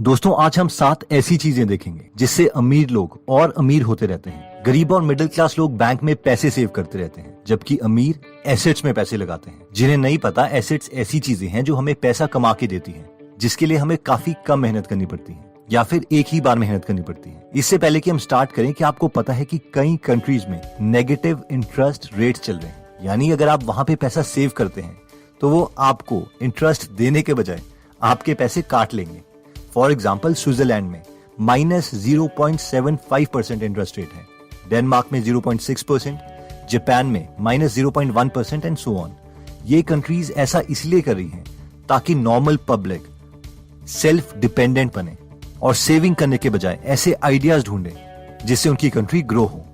दोस्तों आज हम 7 ऐसी चीजें देखेंगे जिससे अमीर लोग और अमीर होते रहते हैं। गरीब और मिडिल क्लास लोग बैंक में पैसे सेव करते रहते हैं, जबकि अमीर एसेट्स में पैसे लगाते हैं। जिन्हें नहीं पता, एसेट्स ऐसी चीजें हैं जो हमें पैसा कमा के देती हैं, जिसके लिए हमें काफी कम मेहनत करनी पड़ती है या फिर एक ही बार मेहनत करनी पड़ती है। इससे पहले कि हम स्टार्ट करें, कि आपको पता है कि कई कंट्रीज में नेगेटिव इंटरेस्ट रेट चल रहे हैं, यानी अगर आप वहां पे पैसा सेव करते हैं तो वो आपको इंटरेस्ट देने के बजाय आपके पैसे काट लेंगे। फॉर एग्जाम्पल, स्विट्जरलैंड में -0.75% इंटरेस्ट रेट है, डेनमार्क में 0.6%, जापान में -0.1% एंड सो ऑन। ये कंट्रीज ऐसा इसलिए कर रही हैं ताकि नॉर्मल पब्लिक सेल्फ डिपेंडेंट बने और सेविंग करने के बजाय ऐसे आइडियाज ढूंढे जिससे उनकी कंट्री ग्रो हो।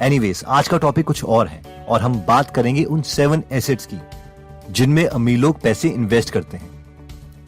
एनीवेज, आज का टॉपिक कुछ और है और हम बात करेंगे उन 7 एसेट्स की जिनमें अमीर लोग पैसे इन्वेस्ट करते हैं।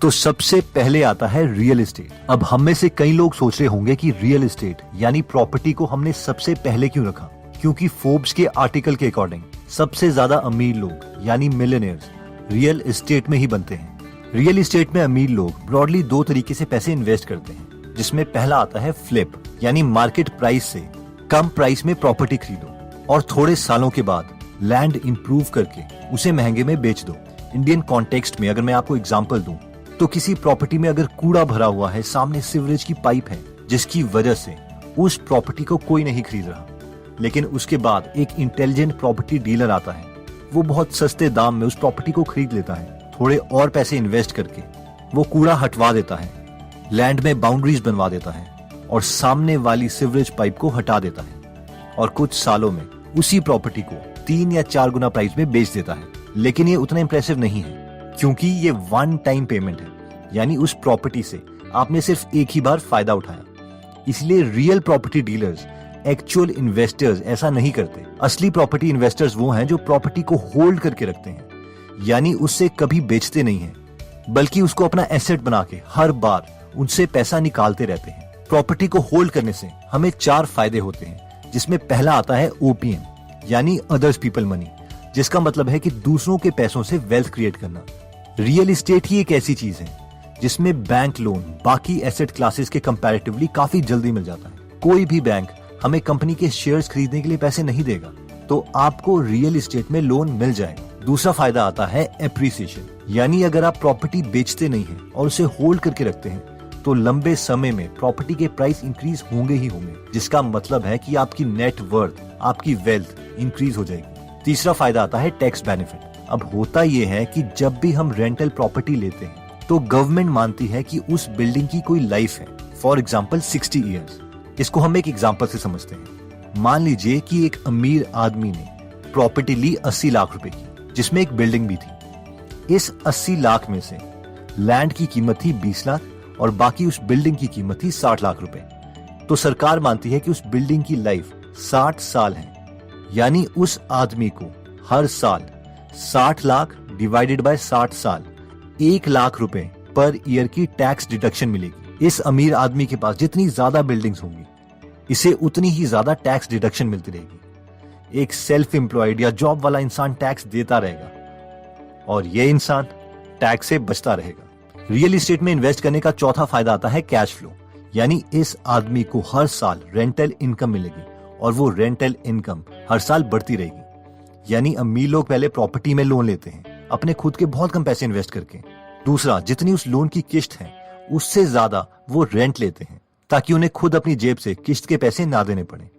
तो सबसे पहले आता है रियल एस्टेट। अब हम में से कई लोग सोच रहे होंगे कि रियल एस्टेट यानी प्रॉपर्टी को हमने सबसे पहले क्यों रखा, क्योंकि फोर्ब्स के आर्टिकल के अकॉर्डिंग सबसे ज्यादा अमीर लोग यानी मिलियनेयर्स रियल एस्टेट में ही बनते हैं। रियल एस्टेट में अमीर लोग ब्रॉडली 2 तरीके से पैसे इन्वेस्ट करते हैं, जिसमें पहला आता है फ्लिप, यानी मार्केट प्राइस से कम प्राइस में प्रॉपर्टी खरीदो और थोड़े सालों के बाद लैंड इंप्रूव करके उसे महंगे में बेच दो। इंडियन कॉन्टेक्स्ट में अगर मैं आपको एग्जांपल दूं, तो किसी प्रॉपर्टी में अगर कूड़ा भरा हुआ है, सामने सीवरेज की पाइप है, जिसकी वजह से उस प्रॉपर्टी को कोई नहीं खरीद रहा, लेकिन उसके बाद एक इंटेलिजेंट प्रॉपर्टी डीलर आता है, वो बहुत सस्ते दाम में उस प्रॉपर्टी को खरीद लेता है। थोड़े और पैसे इन्वेस्ट करके वो कूड़ा हटवा देता है, लैंड में बाउंड्रीज बनवा देता है और सामने वाली सीवरेज पाइप को हटा देता है और कुछ सालों में उसी प्रॉपर्टी को 3 या 4 गुना प्राइस में बेच देता है। लेकिन ये उतना इंप्रेसिव नहीं है, क्योंकि ये वन टाइम पेमेंट है, यानी उस प्रॉपर्टी से आपने सिर्फ एक ही बार फायदा उठाया। इसलिए real property dealers, actual investors ऐसा नहीं करते। असली प्रॉपर्टी इन्वेस्टर्स वो हैं जो प्रॉपर्टी को होल्ड करके रखते हैं, यानी उससे कभी बेचते नहीं हैं, बल्कि उसको अपना एसेट बना के हर बार उनसे पैसा निकालते रहते हैं। प्रॉपर्टी को होल्ड करने से हमें 4 फायदे होते हैं, जिसमें पहला आता है ओपीएम, यानी अदर्स पीपल मनी, जिसका मतलब है कि दूसरों के पैसों से वेल्थ क्रिएट करना। रियल एस्टेट ही एक ऐसी चीज है जिसमें बैंक लोन बाकी एसेट क्लासेस के कंपैरेटिवली काफी जल्दी मिल जाता है। कोई भी बैंक हमें कंपनी के शेयर्स खरीदने के लिए पैसे नहीं देगा, तो आपको रियल एस्टेट में लोन मिल जाएगा। दूसरा फायदा आता है एप्रिसिएशन, यानी अगर आप प्रॉपर्टी बेचते नहीं हैं और उसे होल्ड करके रखते हैं, तो लंबे समय में प्रॉपर्टी के प्राइस इंक्रीज होंगे ही होंगे, जिसका मतलब है कि आपकी नेट वर्थ, आपकी वेल्थ इंक्रीज हो जाएगी। तीसरा फायदा आता है टैक्स बेनिफिट। अब होता यह है कि जब भी हम रेंटल प्रॉपर्टी लेते हैं, तो गवर्नमेंट मानती है कि उस बिल्डिंग की कोई लाइफ है, फॉर एग्जाम्पल 60 ईयर्स। इसको हम एक एग्जाम्पल से समझते हैं। मान लीजिए कि एक अमीर आदमी ने प्रॉपर्टी ली 80 लाख रुपए की, जिसमें एक बिल्डिंग भी थी। इस 80 लाख में से लैंड की कीमत थी 20 लाख और बाकी उस बिल्डिंग की कीमत थी 60 लाख रुपए। तो सरकार मानती है कि उस बिल्डिंग की लाइफ 60 साल है, यानी उस आदमी को हर साल 60 लाख डिवाइडेड बाय 60 साल 1 लाख रुपए पर ईयर की टैक्स डिडक्शन मिलेगी। इस अमीर आदमी के पास जितनी ज्यादा बिल्डिंग्स होंगी, इसे उतनी ही ज्यादा टैक्स डिडक्शन मिलती रहेगी। एक सेल्फ एम्प्लॉयड या जॉब वाला इंसान टैक्स देता रहेगा और यह इंसान टैक्स से बचता रहेगा। रियल एस्टेट में इन्वेस्ट करने का चौथा फायदा आता है कैश फ्लो, यानी इस आदमी को हर साल रेंटल इनकम मिलेगी और वो रेंटल इनकम हर साल बढ़ती रहेगी। यानी अमीर लोग पहले प्रॉपर्टी में लोन लेते हैं अपने खुद के बहुत कम पैसे इन्वेस्ट करके। दूसरा, जितनी उस लोन की किस्त है उससे ज्यादा वो रेंट लेते हैं ताकि उन्हें खुद अपनी जेब से किस्त के पैसे ना देने पड़े।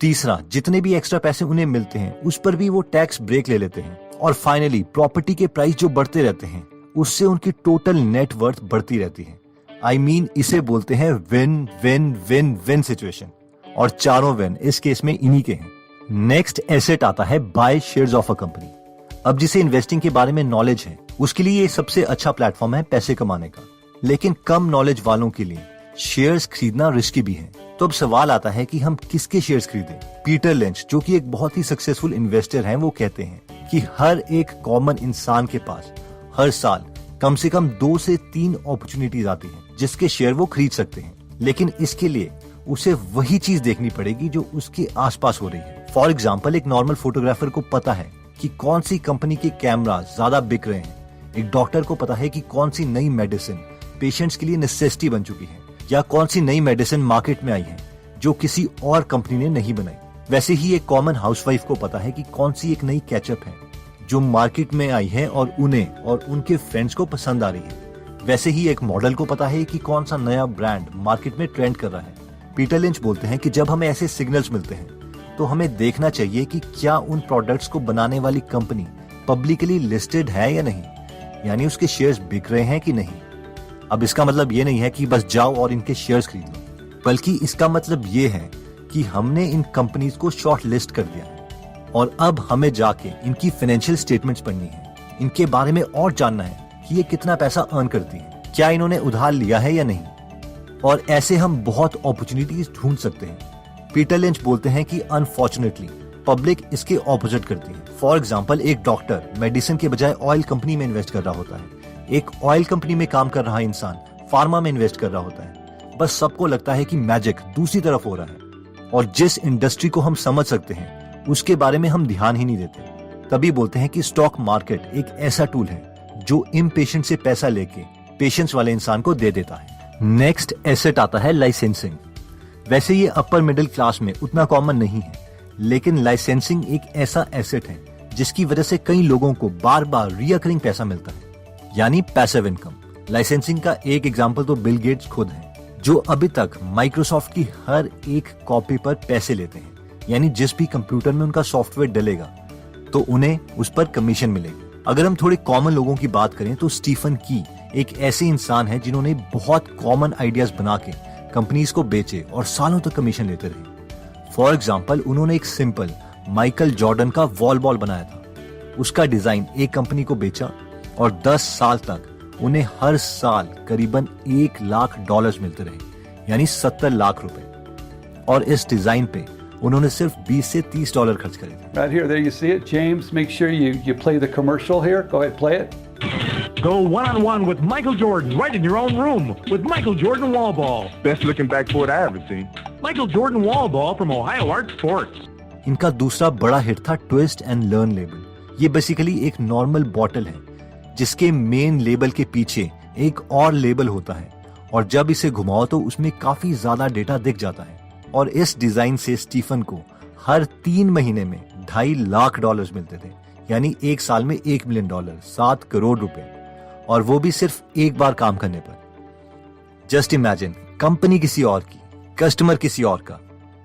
तीसरा, जितने भी एक्स्ट्रा पैसे उन्हें मिलते हैं उस पर भी वो टैक्स ब्रेक ले लेते हैं। और फाइनली, प्रॉपर्टी के प्राइस जो बढ़ते रहते हैं उससे उनकी टोटल नेट वर्थ बढ़ती रहती है। आई मीन, इसे बोलते हैं win win win win situation, और चारों विन इस केस में इन्हीं के हैं। नेक्स्ट एसेट आता है by shares of a company. अब जिसे इन्वेस्टिंग के बारे में नॉलेज है, उसके लिए ये सबसे अच्छा प्लेटफॉर्म है पैसे कमाने का। लेकिन कम नॉलेज वालों के लिए शेयर्स खरीदना रिस्की भी है। तो अब सवाल आता है कि हम किसके शेयर्स खरीदें। पीटर लिंच, जो कि एक बहुत ही सक्सेसफुल इन्वेस्टर हैं, वो कहते हैं कि हर एक कॉमन इंसान के पास हर साल कम से कम 2 से 3 अपॉर्चुनिटीज आती हैं जिसके शेयर वो खरीद सकते हैं। लेकिन इसके लिए उसे वही चीज देखनी पड़ेगी जो उसके आसपास हो रही है। फॉर एग्जाम्पल, एक नॉर्मल फोटोग्राफर को पता है कि कौन सी कंपनी के कैमरा ज्यादा बिक रहे हैं। एक डॉक्टर को पता है कि कौन सी नई मेडिसिन पेशेंट्स के लिए नेसेसिटी बन चुकी है। या कौन सी नई मेडिसिन मार्केट में आई है जो किसी और कंपनी ने नहीं बनाई। वैसे ही एक कॉमन हाउसवाइफ को पता है कि कौन सी एक नई केचप है जो मार्केट में आई है और उन्हें और उनके फ्रेंड्स को पसंद आ रही है। वैसे ही एक मॉडल को पता है कि कौन सा नया ब्रांड मार्केट में ट्रेंड कर रहा है। पीटर लिंच बोलते हैं कि जब हमें ऐसे सिग्नल्स मिलते हैं तो हमें देखना चाहिए कि क्या उन प्रोडक्ट्स को बनाने वाली कंपनी पब्लिकली लिस्टेड है या नहीं, यानी उसके शेयर्स बिक रहे हैं कि नहीं। अब इसका मतलब ये नहीं है कि बस जाओ और इनके शेयर्स खरीद लो, बल्कि इसका मतलब ये है कि हमने इन कंपनीज को शॉर्ट लिस्ट कर दिया है और अब हमें जाके इनकी फाइनेंशियल स्टेटमेंट्स पढ़नी है, इनके बारे में और जानना है कि ये कितना पैसा अर्न करती है, क्या इन्होंने उधार लिया है या नहीं। और ऐसे हम बहुत अपॉर्चुनिटीज ढूंढ सकते हैं। पीटर लिंच बोलते हैं कि अनफॉर्चुनेटली पब्लिक इसके ऑपोजिट करती है। फॉर एग्जाम्पल, एक डॉक्टर मेडिसिन के बजाय ऑयल कंपनी में इन्वेस्ट कर रहा होता है। एक ऑयल कंपनी में काम कर रहा इंसान फार्मा में इन्वेस्ट कर रहा होता है। बस सबको लगता है कि मैजिक दूसरी तरफ हो रहा है और जिस इंडस्ट्री को हम समझ सकते हैं उसके बारे में हम ध्यान ही नहीं देते। तभी बोलते हैं कि स्टॉक मार्केट एक ऐसा टूल है जो इम्पेशेंट से पैसा लेके पेशेंस वाले इंसान को दे देता है। नेक्स्ट एसेट आता है लाइसेंसिंग। वैसे ये अपर मिडिल क्लास में उतना कॉमन नहीं है, लेकिन लाइसेंसिंग एक ऐसा एसेट है जिसकी वजह से कई लोगों को बार बार रिकरिंग पैसा मिलता है, यानी पैसिव इनकम। लाइसेंसिंग का एक एग्जांपल तो बिल गेट्स खुद हैं, जो अभी तक माइक्रोसॉफ्ट की हर एक कॉपी पर पैसे लेते हैं, यानी जिस भी कंप्यूटर में उनका सॉफ्टवेयर डलेगा तो उन्हें उस पर कमीशन मिलेगी। अगर हम थोड़े कॉमन लोगों की बात करें तो स्टीफन की एक ऐसे इंसान है जिन्होंने बहुत कॉमन आइडियाज बना के कंपनीज को बेचे और सालों तक कमीशन लेते रहे। फॉर एग्जाम्पल, उन्होंने एक सिंपल माइकल जॉर्डन का वॉल बॉल बनाया था। उसका डिजाइन एक कंपनी को बेचा और 10 साल तक उन्हें हर साल करीबन $1 लाख मिलते रहे, यानी 70 लाख रुपए। और इस डिजाइन पे उन्होंने सिर्फ $20 से $30 खर्च करे थे। Right here, there you see it. James, make sure you play the commercial here. Go ahead, play it. Go one-on-one with Michael Jordan right in your own room with Michael Jordan Wall Ball. Best looking backboard I ever seen. Michael Jordan Wall Ball from Ohio Art Sports. इनका दूसरा बड़ा hit था twist and learn label. ये basically एक normal bottle है जिसके main label के पीछे एक और लेबल होता है और जब इसे घुमाओ तो उसमें काफी ज्यादा डेटा दिख जाता है। और इस डिजाइन से स्टीफन को हर 3 महीने में $2.5 लाख मिलते थे, यानी एक साल में $1 मिलियन, 7 करोड़ रुपए, और वो भी सिर्फ एक बार काम करने पर। जस्ट इमेजिन, कंपनी किसी और की, कस्टमर किसी और का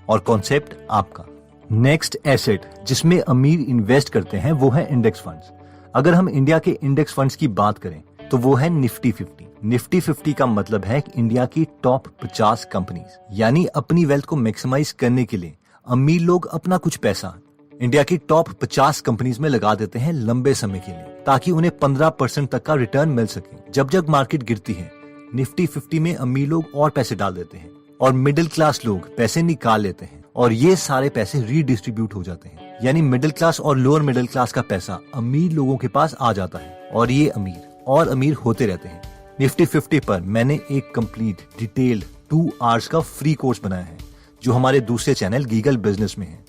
और कॉन्सेप्ट आपका। नेक्स्ट एसेट जिसमें अमीर इन्वेस्ट करते हैं वो है इंडेक्स फंड्स। अगर हम इंडिया के इंडेक्स फंड्स की बात करें तो वो है निफ्टी 50। निफ्टी 50 का मतलब है इंडिया की टॉप 50 कंपनीज, यानी अपनी वेल्थ को मैक्सिमाइज करने के लिए अमीर लोग अपना कुछ पैसा इंडिया की टॉप 50 कंपनीज में लगा देते हैं लंबे समय के लिए, ताकि उन्हें 15% तक का रिटर्न मिल सके। जब जब मार्केट गिरती है, निफ्टी 50 में अमीर लोग और पैसे डाल देते हैं और मिडिल क्लास लोग पैसे निकाल लेते हैं और ये सारे पैसे रीडिस्ट्रीब्यूट हो जाते हैं, यानी मिडिल क्लास और लोअर मिडिल क्लास का पैसा अमीर लोगों के पास आ जाता है और ये अमीर और अमीर होते रहते हैं। निफ्टी 50 पर मैंने एक कंप्लीट डिटेल्ड 2 आवर्स का फ्री कोर्स बनाया है जो हमारे दूसरे चैनल गीगल बिजनेस में है,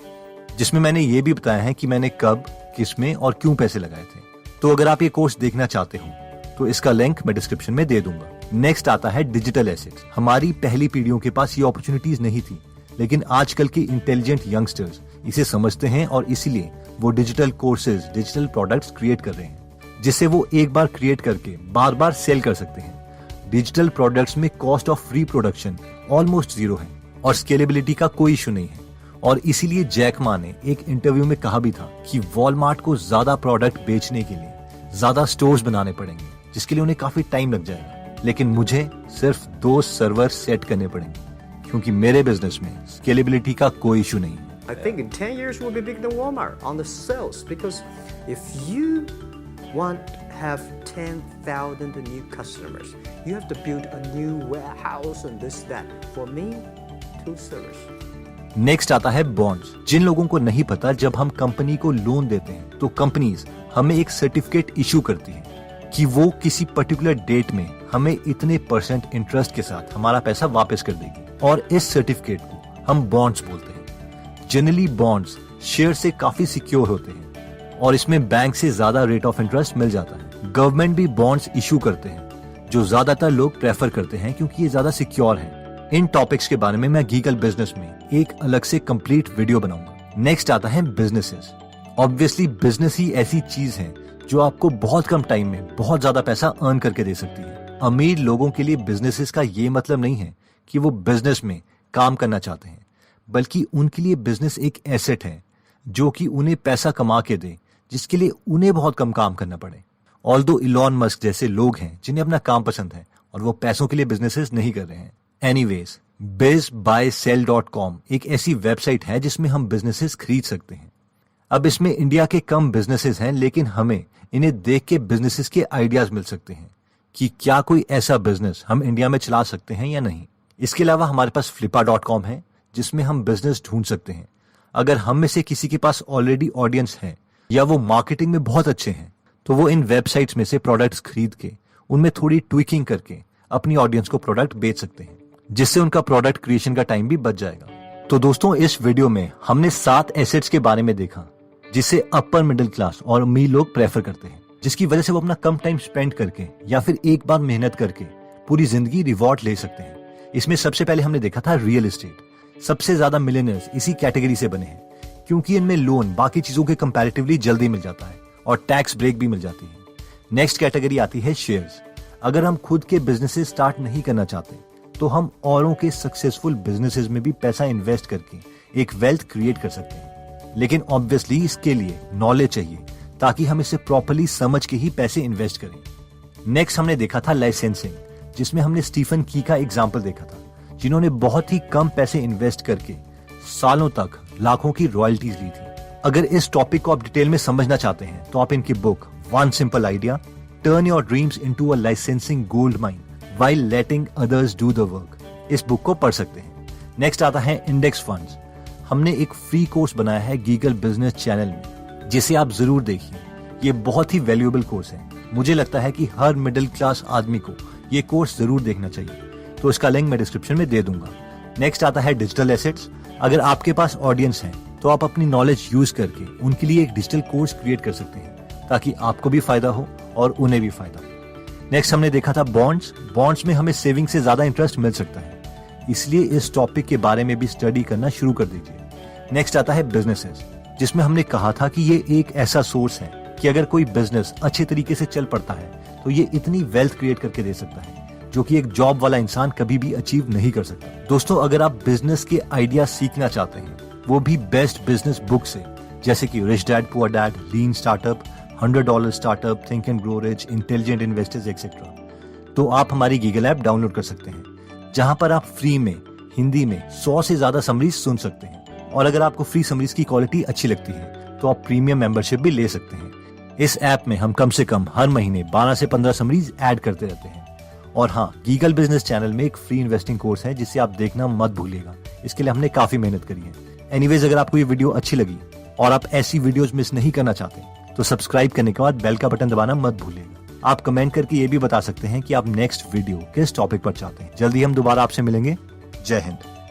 जिसमें मैंने ये भी बताया है कि मैंने कब, किसमें और क्यों पैसे लगाए थे। तो अगर आप ये कोर्स देखना चाहते हो तो इसका लिंक मैं डिस्क्रिप्शन में दे दूंगा। नेक्स्ट आता है डिजिटल एसेट्स। हमारी पहली पीढ़ियों के पास ये अपॉर्चुनिटीज नहीं थी, लेकिन आजकल के इंटेलिजेंट यंगस्टर्स इसे समझते हैं और इसीलिए वो digital courses, digital products create कर रहे हैं जिससे वो एक बार क्रिएट करके बार बार सेल कर सकते हैं। डिजिटल प्रोडक्ट्स में cost of free production almost 0 है और स्केलेबिलिटी का कोई इशू नहीं है। और इसीलिए जैक मा ने एक इंटरव्यू में कहा भी था कि वॉलमार्ट को ज्यादा प्रोडक्ट बेचने के लिए ज्यादा स्टोर्स बनाने पड़ेंगे, जिसके लिए उन्हें काफी टाइम लग जाएगा, लेकिन मुझे सिर्फ 2 सर्वर सेट करने पड़ेंगे क्योंकि मेरे बिजनेस में स्केलेबिलिटी का कोई इशू नहीं है। I think in 10 years we'll be bigger than Walmart on the sales, because if you want to have 10,000 new customers, you have to build a new warehouse and this that. For me, 2 servers. Next आता है bonds. जिन लोगों को नहीं पता, जब हम company को loan देते हैं तो कंपनीज हमें एक सर्टिफिकेट इशू करती है कि वो किसी पर्टिकुलर डेट में हमें इतने % इंटरेस्ट के साथ हमारा पैसा वापस कर देगी, और इस सर्टिफिकेट को हम बॉन्ड्स बोलते हैं। जनरली बॉन्ड्स शेयर से काफी सिक्योर होते हैं और इसमें बैंक से ज्यादा रेट ऑफ इंटरेस्ट मिल जाता है। गवर्नमेंट भी बॉन्ड्स इशू करते हैं जो ज्यादातर लोग प्रेफर करते हैं क्योंकि ये ज्यादा सिक्योर है। इन टॉपिक्स के बारे में मैं गीगल बिजनेस में एक अलग से कंप्लीट वीडियो बनाऊंगा। नेक्स्ट आता है बिजनेसेस। ऑब्वियसली बिजनेस ही ऐसी चीज है जो आपको बहुत कम टाइम में बहुत ज्यादा पैसा अर्न करके दे सकती है। अमीर लोगों के लिए बिजनेसेस का ये मतलब नहीं है कि वो बिजनेस में काम करना चाहते हैं, बल्कि उनके लिए बिजनेस एक एसेट है जो कि उन्हें पैसा कमा के दे, जिसके लिए उन्हें बहुत कम काम करना पड़े। ऑल्दो इलॉन मस्क जैसे लोग हैं जिन्हें अपना काम पसंद है और वो पैसों के लिए बिजनेसेस नहीं कर रहे हैं। एनीवेज, bizbuysell.com एक ऐसी वेबसाइट है जिसमें हम बिजनेसेस खरीद सकते हैं। अब इसमें इंडिया के कम बिजनेसेस हैं, लेकिन हमें इन्हें देख के बिजनेसेस के आइडियाज मिल सकते हैं कि क्या कोई ऐसा बिजनेस हम इंडिया में चला सकते हैं या नहीं। इसके अलावा हमारे पास flippa.com है जिसमें हम बिजनेस ढूंढ सकते हैं। अगर हम में से किसी के पास ऑलरेडी ऑडियंस है या वो मार्केटिंग में बहुत अच्छे हैं, तो वो इन वेबसाइट्स में से प्रोडक्ट्स खरीद के उनमें थोड़ी ट्विकिंग करके अपनी ऑडियंस को प्रोडक्ट बेच सकते हैं, जिससे उनका प्रोडक्ट क्रिएशन का टाइम भी बच जाएगा। तो दोस्तों, इस वीडियो में हमने 7 एसेट्स के बारे में देखा जिसे अपर मिडिल क्लास और अमीर लोग प्रेफर करते हैं, जिसकी वजह से वो अपना कम टाइम स्पेंड करके या फिर एक बार मेहनत करके पूरी जिंदगी रिवॉर्ड ले सकते हैं। इसमें सबसे पहले हमने देखा था रियल एस्टेट। सबसे ज्यादा मिलियनर्स इसी कैटेगरी से बने हैं क्योंकि इनमें लोन बाकी चीजों के कंपैरेटिवली जल्दी मिल जाता है और टैक्स ब्रेक भी मिल जाती है। नेक्स्ट कैटेगरी आती है शेयर्स। अगर हम खुद के बिजनेसेस स्टार्ट नहीं करना चाहते तो हम औरों के सक्सेसफुल बिजनेसेस में भी पैसा इन्वेस्ट करके एक वेल्थ क्रिएट कर सकते हैं, लेकिन ऑब्वियसली इसके लिए नॉलेज चाहिए ताकि हम इसे प्रॉपर्ली समझ के ही पैसे इन्वेस्ट करें। नेक्स्ट हमने देखा था लाइसेंसिंग, जिसमें हमने स्टीफन की का एग्जाम्पल देखा था, जिन्होंने बहुत ही कम पैसे इन्वेस्ट करके सालों तक लाखों की रॉयल्टीज ली थी। अगर इस टॉपिक को आप डिटेल में समझना चाहते हैं तो आप इनकी book one simple idea, turn your dreams into a licensing gold mine while letting others do the work, इस बुक को पढ़ सकते हैं। नेक्स्ट आता है इंडेक्स फंड्स। हमने एक फ्री कोर्स बनाया है गीगल बिजनेस चैनल में, जिसे आप जरूर देखिए। ये बहुत ही वैल्यूएबल कोर्स है। मुझे लगता है कि हर मिडिल क्लास आदमी को ये कोर्स जरूर देखना चाहिए, तो इसका लिंक मैं डिस्क्रिप्शन में दे दूंगा। नेक्स्ट आता है डिजिटल एसेट्स। अगर आपके पास ऑडियंस है तो आप अपनी नॉलेज यूज करके उनके लिए एक डिजिटल कोर्स क्रिएट कर सकते हैं ताकि आपको भी फायदा हो और उन्हें भी फायदा। नेक्स्ट हमने देखा था बॉन्ड्स। बॉन्ड्स में हमें सेविंग से ज्यादा इंटरेस्ट मिल सकता है, इसलिए इस टॉपिक के बारे में भी स्टडी करना शुरू कर दीजिए। नेक्स्ट आता है बिजनेसेस, जिसमें हमने कहा था कि ये एक ऐसा सोर्स है कि अगर कोई बिजनेस अच्छे तरीके से चल पड़ता है तो ये इतनी वेल्थ क्रिएट करके दे सकता है जो कि एक जॉब वाला इंसान कभी भी अचीव नहीं कर सकता। दोस्तों, अगर आप बिजनेस के आइडिया सीखना चाहते हैं, वो भी बेस्ट बिजनेस बुक से, जैसे कि rich dad poor dad, lean startup, $100 startup, think and grow rich, intelligent investors etcetera, तो आप हमारी गीगल ऐप डाउनलोड कर सकते हैं, जहां पर आप फ्री में हिंदी में 100 से ज्यादा समरीज सुन सकते हैं। और अगर आपको फ्री समरीज की क्वालिटी अच्छी लगती है तो आप प्रीमियम मेंबरशिप भी ले सकते हैं। इस ऐप में हम कम से कम हर महीने 12 से 15 समरीज ऐड करते रहते हैं। और हाँ, गीगल बिजनेस चैनल में एक फ्री इन्वेस्टिंग कोर्स है जिसे आप देखना मत भूलिएगा। इसके लिए हमने काफी मेहनत करी है। एनीवेज, अगर आपको ये वीडियो अच्छी लगी और आप ऐसी वीडियोस मिस नहीं करना चाहते तो सब्सक्राइब करने के बाद बेल का बटन दबाना मत भूलिएगा। आप कमेंट करके ये भी बता सकते हैं कि आप नेक्स्ट वीडियो किस टॉपिक पर चाहते हैं। जल्दी हम दोबारा आपसे मिलेंगे। जय हिंद।